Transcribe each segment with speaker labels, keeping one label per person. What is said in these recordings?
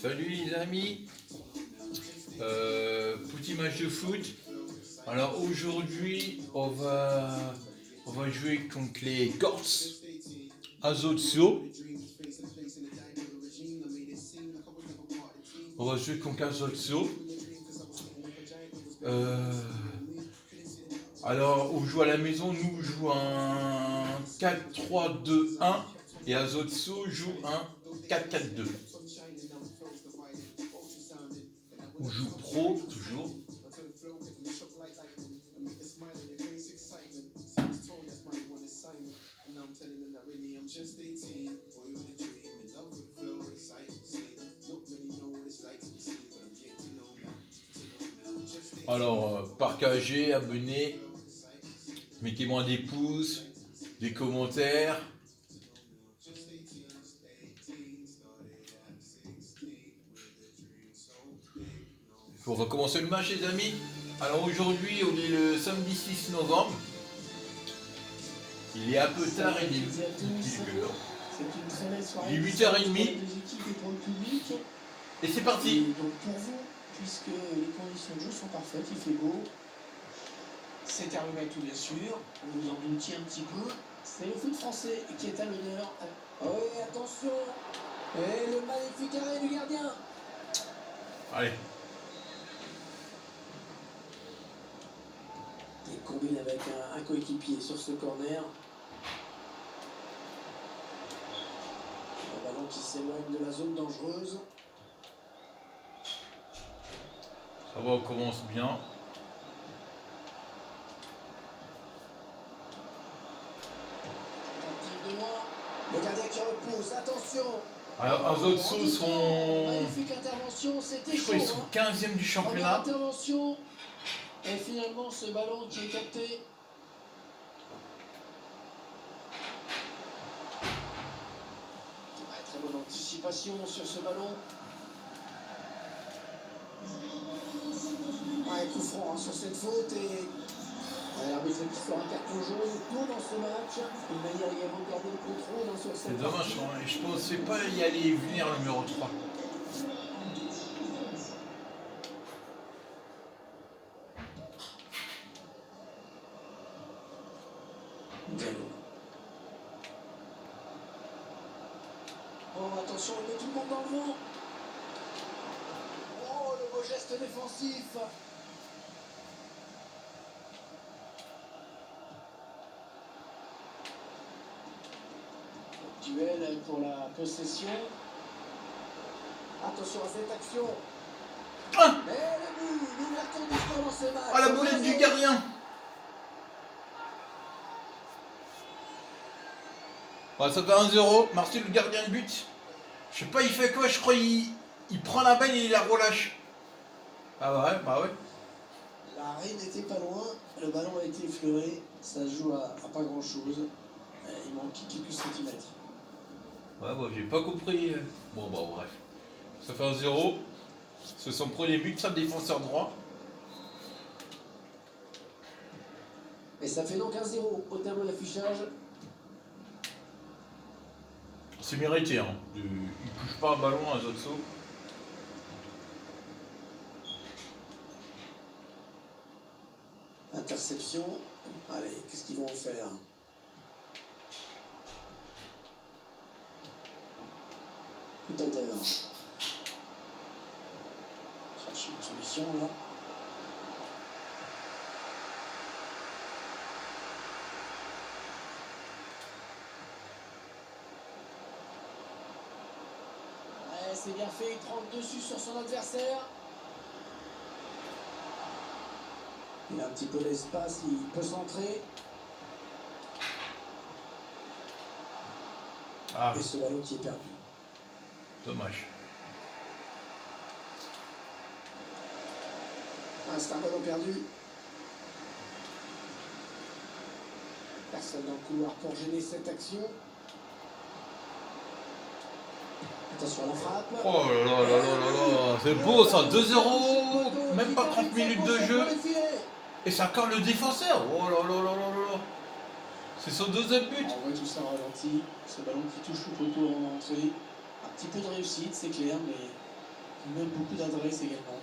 Speaker 1: Salut les amis, petit match de foot. Alors aujourd'hui on va jouer contre les Corses Ajaccio. On va jouer contre Ajaccio. Alors on joue à la maison, nous on joue un 4-3-2-1 et Ajaccio joue un 4-4-2. On joue pro toujours. Alors, partagez, abonnez, mettez-moi des pouces, des commentaires. On va commencer le match les amis. Alors aujourd'hui on est le samedi 6 novembre. Il est un peu tard, il est 8h30. Et c'est parti.
Speaker 2: Et donc pour vous, puisque les conditions de jeu sont parfaites, il fait beau, c'est terminé tout bien sûr, vous en doutiez un petit peu, c'est le foot français qui est à l'honneur. Oh oui, attention, et le magnifique arrêt du gardien.
Speaker 1: Allez.
Speaker 2: Il combine avec un coéquipier sur ce corner. Un ballon qui s'éloigne de la zone dangereuse.
Speaker 1: Ça va, on commence bien.
Speaker 2: Tentative de loin. Le gardien qui repousse, attention.
Speaker 1: Alors Ajaccio sont...
Speaker 2: Magnifique intervention, c'était
Speaker 1: Je crois qu'ils sont 15e du championnat.
Speaker 2: Intervention. Et finalement ce ballon qui est capté. Ouais, très bonne anticipation sur ce ballon. Ouais, coup franc sur cette faute et l'arbitre qui sort un carton jaune tôt dans ce match. Une manière également de garder le contrôle sur cette
Speaker 1: C'est dommage, je pensais pas y aller venir le numéro 3.
Speaker 2: Oh, attention, il met tout le monde dans le vent. Oh, le beau geste défensif. Duel pour la possession. Attention à cette action.
Speaker 1: Ah,
Speaker 2: mais le but, l'ouverture du score dans ce match.
Speaker 1: ah la boulette du gardien. Ouais, ça fait 1-0. Marcel le gardien de but. Je sais pas il fait quoi, je crois il prend la balle et il la relâche. Ah ouais, bah ouais.
Speaker 2: L'arrêt n'était pas loin, le ballon a été effleuré, ça se joue à pas grand chose. Il manque quelques centimètres.
Speaker 1: Ouais, bah j'ai pas compris. Bon, bah bref. Ça fait 1-0. C'est son premier but, ça, défenseur droit.
Speaker 2: Et ça fait donc 1-0 au tableau d'affichage.
Speaker 1: C'est mérité, hein. Il touche pas un ballon à Ajaccio.
Speaker 2: Interception. Allez, qu'est-ce qu'ils vont faire? Tout à l'heure. Chercher une solution là. Ouais, c'est bien fait, il prend le dessus sur son adversaire. Il a un petit peu l'espace, il peut centrer.
Speaker 1: Ah,
Speaker 2: Et ce ballon qui est perdu.
Speaker 1: dommage.
Speaker 2: Ah, c'est un ballon perdu. Personne dans le couloir pour gêner cette action. Attention à la frappe.
Speaker 1: Oh là là là là là là. C'est beau ça, 2-0. Même pas 30 minutes de jeu. Et ça encore le défenseur. Oh là là là là là. C'est son deuxième but.
Speaker 2: On voit tout ça ralenti. Ce ballon qui touche le poteau en entrée. Un petit peu de réussite, c'est clair, mais Même beaucoup d'adresse également.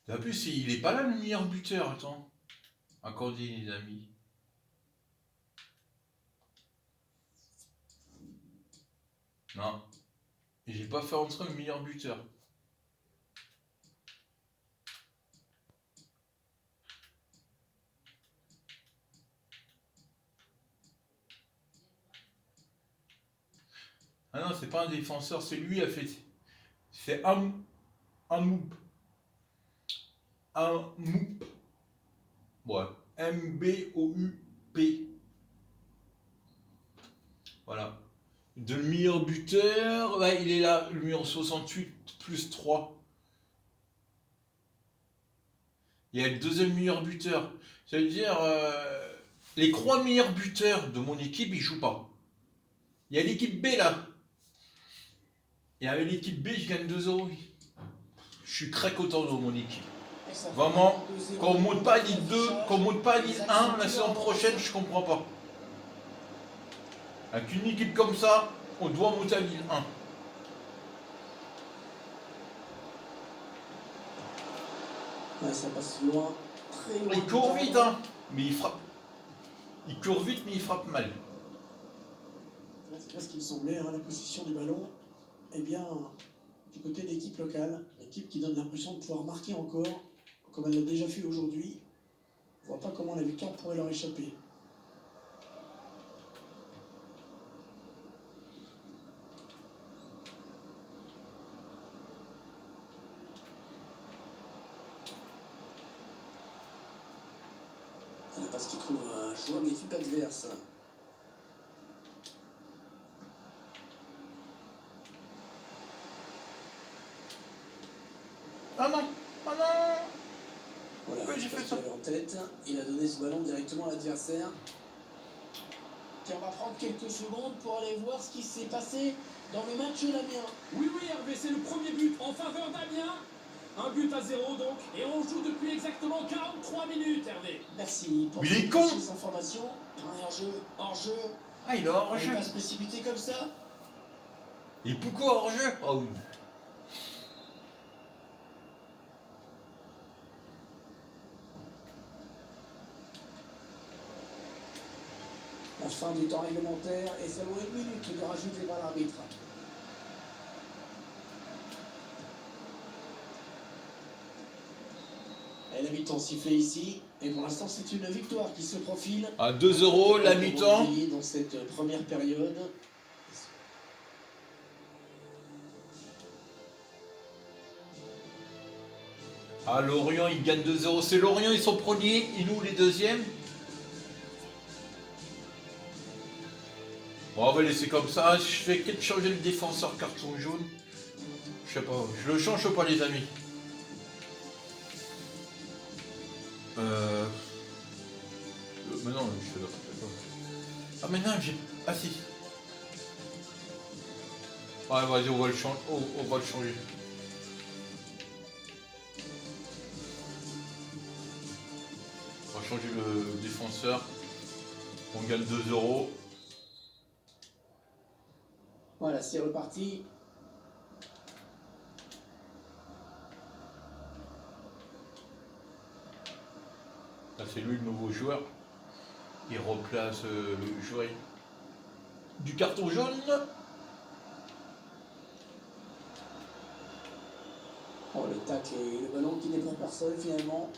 Speaker 1: Et en plus, il est pas là le meilleur buteur, attends. Accordé, les amis. Non. J'ai pas fait entrer le meilleur buteur. Ah non, c'est pas un défenseur, c'est lui qui a fait. C'est un moup. Un moup. Ouais. M-B-O-U-P. Voilà. De meilleur buteur, ouais, il est là, le numéro 68 plus 3. Il y a le deuxième meilleur buteur. Ça veut dire, les 3 meilleurs buteurs de mon équipe, ils jouent pas. Il y a l'équipe B là. Et avec l'équipe B, je gagne 2-0. Je suis très content de mon équipe. Vraiment, qu'on ne monte pas à Ligue 2, qu'on ne monte pas à Ligue 1 la saison prochaine, je comprends pas. Avec une équipe comme ça, on doit monter à Ligue 1.
Speaker 2: Ouais, ça passe loin, très loin.
Speaker 1: Il court vite, hein, mais il frappe. Il court vite, mais il frappe mal.
Speaker 2: C'est pas ce qu'il me semblait, hein, la position du ballon. Eh bien, du côté de l'équipe locale, l'équipe qui donne l'impression de pouvoir marquer encore, comme elle l'a déjà fait aujourd'hui. On voit pas comment la victoire pourrait leur échapper. La passe qui trouve un joueur de l'équipe adverse.
Speaker 1: Ah non, ah non.
Speaker 2: Voilà,
Speaker 1: Oui, j'ai fait ça.
Speaker 2: en tête. Il a donné ce ballon directement à l'adversaire. Tiens, on va prendre quelques secondes pour aller voir ce qui s'est passé dans le match d'Amiens.
Speaker 3: Oui, Hervé, c'est le premier but en faveur d'Amiens. Un but à 0 donc. Et on joue depuis exactement 43 minutes, Hervé.
Speaker 2: Merci pour
Speaker 1: Mais il est
Speaker 2: ces
Speaker 1: con.
Speaker 2: précieuses informations. Un hors-jeu.
Speaker 1: Ah, il est hors jeu.
Speaker 2: On va se précipiter comme ça.
Speaker 1: Et pourquoi hors jeu? Ah oui.
Speaker 2: La fin du temps réglementaire et seulement 1 minute de rajouter par l'arbitre. Et la mi-temps sifflée ici. Et pour l'instant, c'est une victoire qui se profile.
Speaker 1: À 2-0, la mi-temps.
Speaker 2: Dans cette première période.
Speaker 1: Ah, Lorient, il gagne 2-0. C'est Lorient, ils sont premiers. Et nous, les deuxièmes. Bon, on va laisser comme ça. Je fais peut-être changer le défenseur carton jaune. Je sais pas. Je le change ou pas, les amis? Mais non, je fais n'importe quoi. Ah, mais non, j'ai. Ah, si. Ouais, vas-y, on va le changer. On va le changer. On va changer le défenseur. On gagne 2-0.
Speaker 2: Voilà, c'est reparti.
Speaker 1: Là, c'est lui le nouveau joueur. Il replace le joueur du carton jaune.
Speaker 2: Oh, le tacle et le ballon qui n'est pour personne finalement.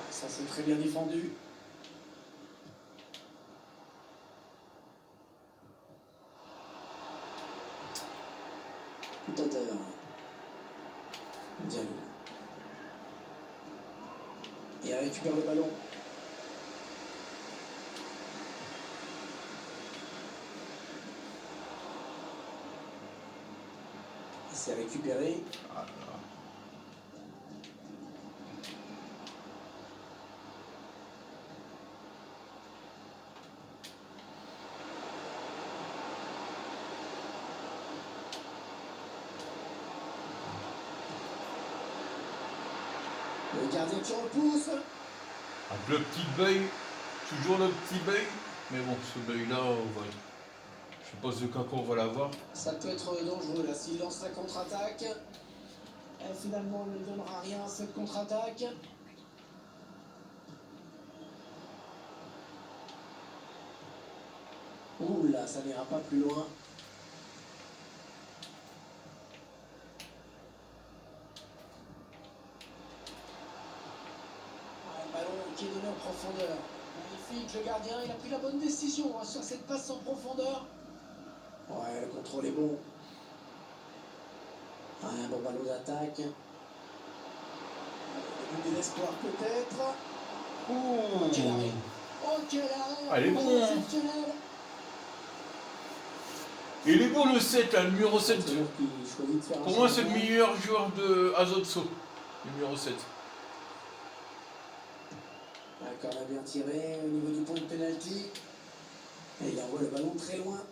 Speaker 2: Ça, c'est très bien défendu. Tout à l'heure. Diallo. Et elle récupère le ballon. Il s'est récupéré.
Speaker 1: Ah, là.
Speaker 2: Le gardien qui repousse.
Speaker 1: Un peu petit beuil. Toujours le petit bug. Mais bon, ce bug là, je sais pas ce cas qu'on va l'avoir.
Speaker 2: Ça peut être dangereux là, s'il lance la contre-attaque. Et finalement, il ne donnera rien cette contre-attaque. Ouh là, ça n'ira pas plus loin. Un ballon qui est donné en profondeur. Magnifique, le gardien, il a pris la bonne décision hein, sur cette passe en profondeur. Ouais, le contrôle est bon. Un bon ballon d'attaque. De l'espoir peut-être.
Speaker 1: Oh,
Speaker 2: Quel arrêt. Oh, quel arrêt.
Speaker 1: elle est bon, hein.
Speaker 2: Exceptionnel.
Speaker 1: Il est bon le 7 là, le numéro 7.
Speaker 2: C'est l'heure qui choisit de faire un
Speaker 1: Pour moi, c'est le
Speaker 2: changement.
Speaker 1: meilleur joueur de Azotso, le numéro 7.
Speaker 2: D'accord, on a bien tiré au niveau du point de pénalty. Et il envoie le ballon très loin.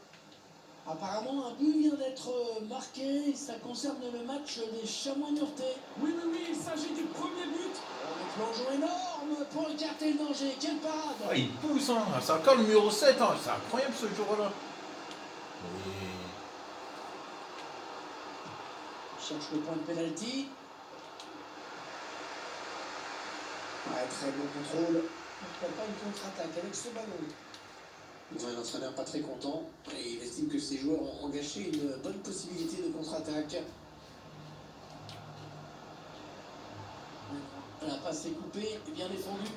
Speaker 2: Apparemment, un but vient d'être marqué. Ça concerne le match des Chamois niortais.
Speaker 3: Oui, oui, oui, il s'agit du premier but.
Speaker 2: Un plongeon énorme pour écarter le danger. Quelle parade!
Speaker 1: Ah, il pousse, hein. C'est encore le numéro 7, hein. C'est incroyable ce joueur-là.
Speaker 2: Cherche le point de pénalty. Ouais, très bon contrôle. Pourquoi pas une contre-attaque avec ce ballon? Ils ont un entraîneur pas très content et il estime que ses joueurs ont gâché une bonne possibilité de contre-attaque. La passe est coupée et bien défendue.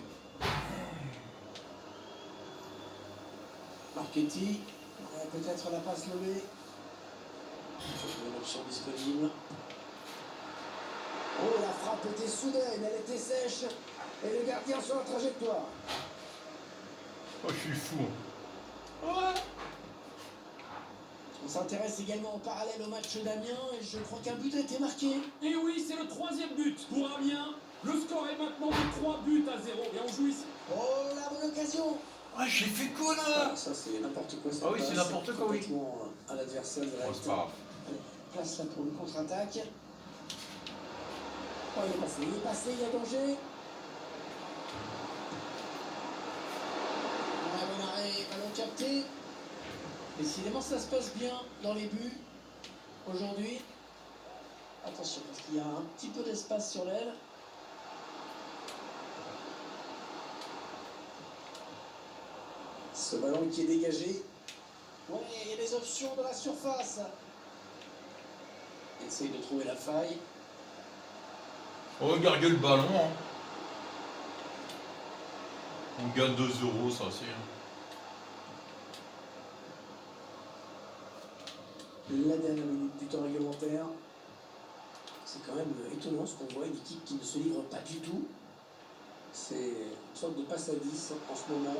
Speaker 2: Marchetti, peut-être la passe levée. Une option disponible. Oh, la frappe était soudaine, elle était sèche. Et le gardien sur la trajectoire.
Speaker 1: Oh, je suis fou.
Speaker 2: On s'intéresse également en parallèle au match d'Amiens et je crois qu'un but a été marqué.
Speaker 3: Et oui, c'est le troisième but pour Amiens. Le score est maintenant de 3 buts à 0 et on joue ici.
Speaker 2: Oh, la bonne occasion.
Speaker 1: Ah, j'ai fait quoi là?
Speaker 2: Ah, ça c'est n'importe quoi. Cette
Speaker 1: Ah oui, c'est
Speaker 2: passe,
Speaker 1: n'importe quoi, oui.
Speaker 2: complètement à l'adversaire
Speaker 1: Oh,
Speaker 2: direct.
Speaker 1: c'est pas grave.
Speaker 2: Place là pour une contre-attaque. Oh, il est passé, il y a danger. Un bon arrêt, ballon capté. Décidément, ça se passe bien dans les buts aujourd'hui. Attention, parce qu'il y a un petit peu d'espace sur l'aile. Ce ballon qui est dégagé. Ouais, il y a des options de la surface. Essaye de trouver la faille.
Speaker 1: Regardez le ballon. Hein. On gagne 2 euros, ça c'est. Hein.
Speaker 2: La dernière minute du temps réglementaire. C'est quand même étonnant ce qu'on voit, une équipe qui ne se livre pas du tout. C'est une sorte de passe à 10 en ce moment.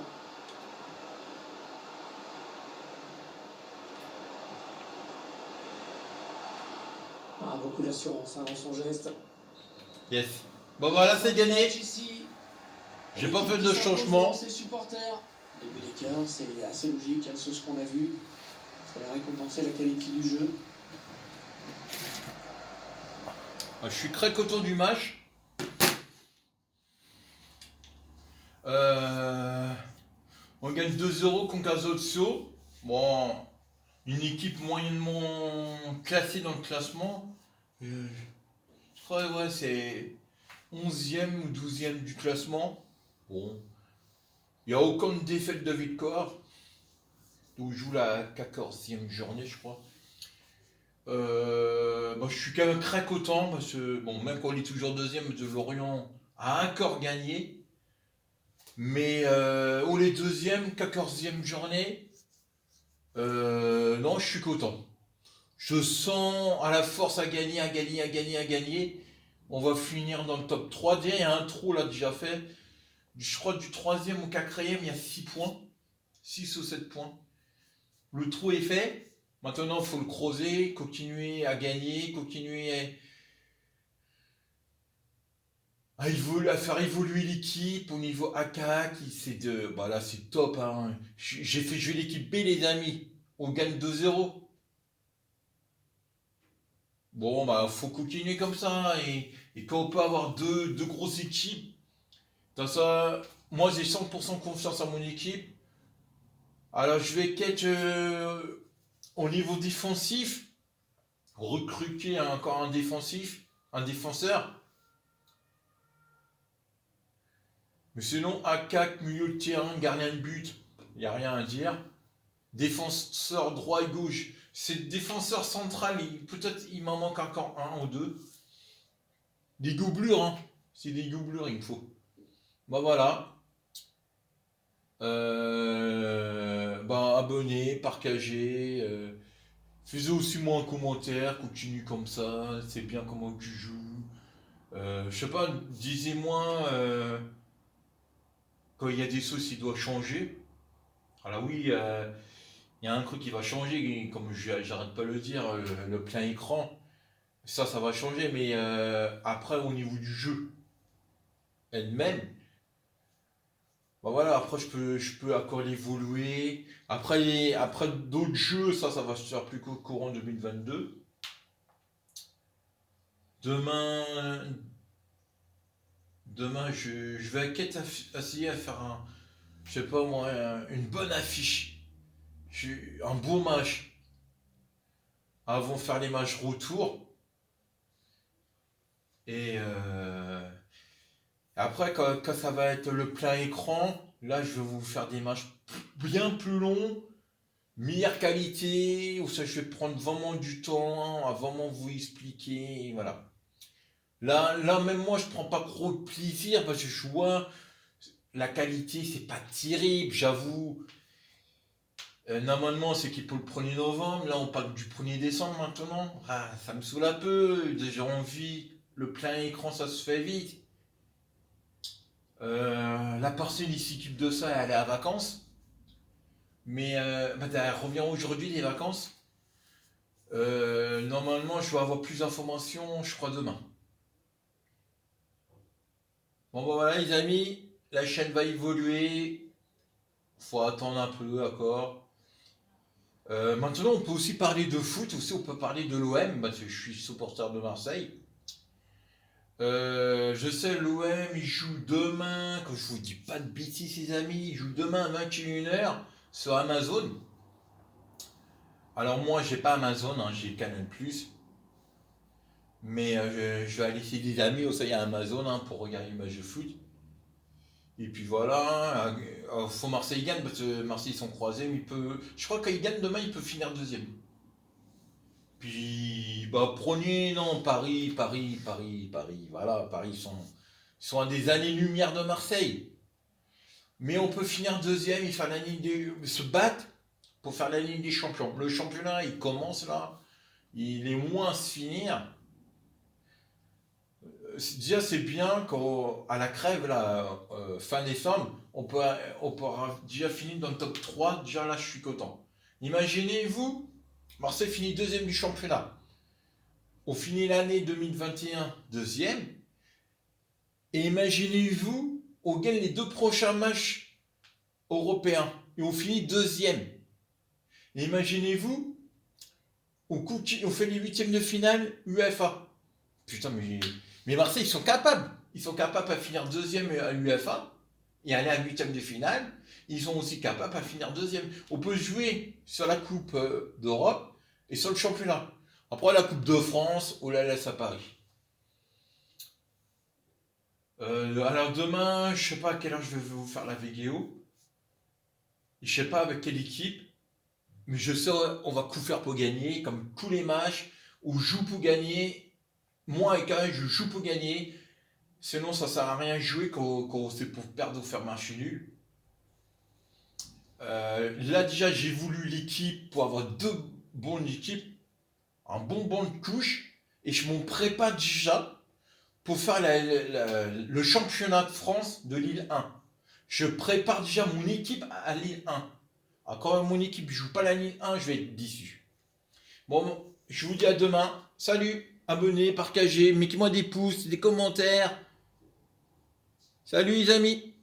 Speaker 2: Ah, beaucoup d'assurance hein, dans son geste.
Speaker 1: Yes. Bon voilà, c'est gagné.
Speaker 2: Ici.
Speaker 1: J'ai pas fait de changement.
Speaker 2: Ses supporters. Début d'écart, c'est assez logique, hein, c'est ce qu'on a vu. Ça va récompenser la qualité du jeu.
Speaker 1: Je suis très content du match. On gagne 2 euros contre Azotso. Bon, une équipe moyennement classée dans le classement. Je crois ouais, c'est 11e ou 12e du classement. Bon. Il n'y a aucune défaite de victoire. On joue la 14e journée, je crois. Je suis quand même très content parce que, bon, même quand on est toujours deuxième, de Lorient a encore gagné. Mais on est deuxième, 14e journée. Non, je suis content. Je sens à la force à gagner, à gagner, à gagner, à gagner. On va finir dans le top 3. Déjà, il y a un trou là déjà fait. Je crois du 3e au 4e, il y a 6 points. 6 ou 7 points. Le trou est fait. Maintenant, il faut le creuser, continuer à gagner, continuer à faire évoluer l'équipe au niveau AKA. Là, c'est top. Hein. J'ai fait jouer l'équipe B, les amis. On gagne 2-0. Bon, faut continuer comme ça. Et quand on peut avoir deux grosses équipes, t'as ça, moi j'ai 100% confiance en mon équipe. Alors je vais qu'être au niveau défensif, recruter encore un défensif, un défenseur. Mais sinon, attaque, milieu de terrain, gardien de but, il n'y a rien à dire. Défenseur droit et gauche. C'est défenseur central, peut-être il m'en manque encore un ou deux. Des doublures, hein. C'est des doublures, il me faut. Bah voilà. Abonnez, partagez. Faisez aussi moi un commentaire, continue comme ça, c'est bien comment tu joues. Je sais pas, disez-moi quand il y a des choses qui doivent changer. Alors oui, il y a un truc qui va changer, comme j'arrête pas de le dire, le plein écran. Ça va changer, mais après au niveau du jeu elle-même, bah voilà, après je peux encore l'évoluer. Après d'autres jeux, ça va se faire plus qu'au courant 2022. Demain, demain je vais essayer à faire je sais pas moi, une bonne affiche. Un beau match. Avant de faire les matchs retour. Et après, quand ça va être le plein écran, là je vais vous faire des matchs bien plus longs, meilleure qualité, où ça je vais prendre vraiment du temps à vraiment vous expliquer. Voilà. Là même moi je prends pas trop de plaisir parce que je vois la qualité c'est pas terrible, j'avoue. Normalement c'est qu'il pour le 1er novembre, là on parle du 1er décembre maintenant. Ah, ça me saoule un peu, j'ai envie, le plein écran ça se fait vite. La personne qui s'occupe de ça elle est à vacances. Mais elle revient aujourd'hui des vacances. Normalement je vais avoir plus d'informations je crois demain. Bon bah voilà les amis, la chaîne va évoluer. Faut attendre un peu, d'accord. Maintenant, on peut aussi parler de foot, aussi on peut parler de l'OM, parce que je suis supporter de Marseille. Je sais, l'OM, il joue demain, que je vous dis pas de bêtises, les amis, il joue demain à 21h sur Amazon. Alors, moi, j'ai pas Amazon, hein, j'ai Canal+. Mais je vais aller chez des amis, aussi, il y a Amazon hein, pour regarder le match de foot. Et puis voilà, faut Marseille gagne parce que Marseille ils sont croisés, mais je crois qu'il gagne demain, il peut finir deuxième. Puis bah prenez non Paris, voilà Paris ils sont à des années-lumière de Marseille. Mais on peut finir deuxième, il fait se battre pour faire la Ligue des Champions. Le championnat il commence là, il est moins à se finir. Déjà c'est bien qu'à la crève là, fin décembre, on pourra déjà finir dans le top 3. Déjà là je suis content. Imaginez-vous, Marseille finit deuxième du championnat. On finit l'année 2021 deuxième. Et imaginez-vous, on gagne les 2 prochains matchs européens. Et on finit deuxième. Et imaginez-vous, on fait les huitièmes de finale UEFA. Putain, mais Marseille, ils sont capables. Ils sont capables à finir deuxième à l'UEFA et aller à huitième de finale. Ils sont aussi capables à finir deuxième. On peut jouer sur la Coupe d'Europe et sur le championnat. Après la Coupe de France, on la laisse à Paris. Alors demain, je sais pas à quelle heure je vais vous faire la vidéo. Je sais pas avec quelle équipe. Mais je sais, on va tout faire pour gagner, comme tous les matchs. On joue pour gagner. Moi et Karim, je joue pour gagner. Sinon, ça sert à rien de jouer quand c'est pour perdre ou faire match nul. Là, déjà, j'ai voulu l'équipe pour avoir 2 bonnes équipes. Un bon banc de couche. Et je m'en prépare déjà pour faire le championnat de France de Ligue 1. Je prépare déjà mon équipe à Ligue 1. Alors, quand mon équipe ne joue pas la Ligue 1, je vais être déçu. Bon, je vous dis à demain. Salut! Abonnez, partagez, mettez-moi des pouces, des commentaires. Salut les amis!